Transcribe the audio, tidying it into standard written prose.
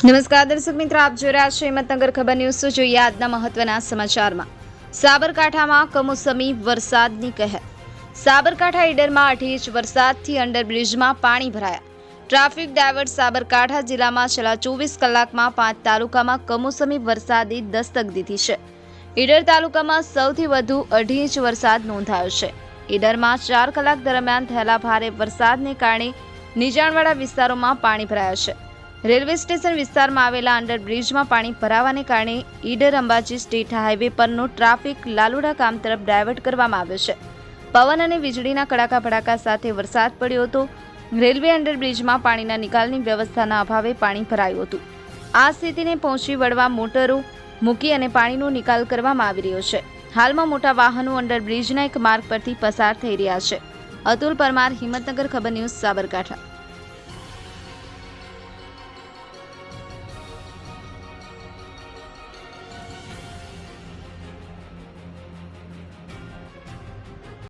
નમસ્કાર દર્શક મિત્રો, આપ જોઈ રહ્યા છો હિંમતનગર ખબર ન્યૂઝ। તો જોઈએ આજના મહત્વના સમાચારમાં। સાબરકાંઠામાં કમોસમી વરસાદની કહેર। સાબરકાંઠા ઈડરમાં 8 ઇંચ વરસાદથી અંડરબ્રિજમાં પાણી ભરાયા। Traffic divert. સાબરકાંઠા જિલ્લામાં છેલ્લા 24 કલાકમાં 5 તાલુકામાં કમોસમી વરસાદી દસ્તક દીધી છે। ઈડર તાલુકામાં સૌથી વધુ 8 ઇંચ વરસાદ નોંધાયો છે। ઈડરમાં 4 કલાક દરમિયાન થયેલા ભારે વરસાદને કારણે નીચાણવાળા વિસ્તારોમાં પાણી ભરાયા છે। રેલવે સ્ટેશન વિસ્તારમાં આવેલા અંડરબ્રિજમાં પાણી ભરાવાને કારણે ઈડર અંબાજી સ્ટેટ હાઈવે પરનો ટ્રાફિક લાલુડા ગામ તરફ ડાયવર્ટ કરવામાં આવ્યો છે। પવન અને વીજળીના કડાકા ભડાકા સાથે વરસાદ પડ્યો હતો। રેલવે અંડરબ્રિજમાં પાણીના નિકાલની વ્યવસ્થાના અભાવે પાણી ભરાયું હતું। આ સ્થિતિને પહોંચી વળવા મોટરો મૂકી અને પાણીનો નિકાલ કરવામાં આવી રહ્યો છે। હાલમાં મોટા વાહનો અંડરબ્રિજના એક માર્ગ પરથી પસાર થઈ રહ્યા છે। અતુલ પરમાર, હિંમતનગર ખબર ન્યૂઝ, સાબરકાંઠા।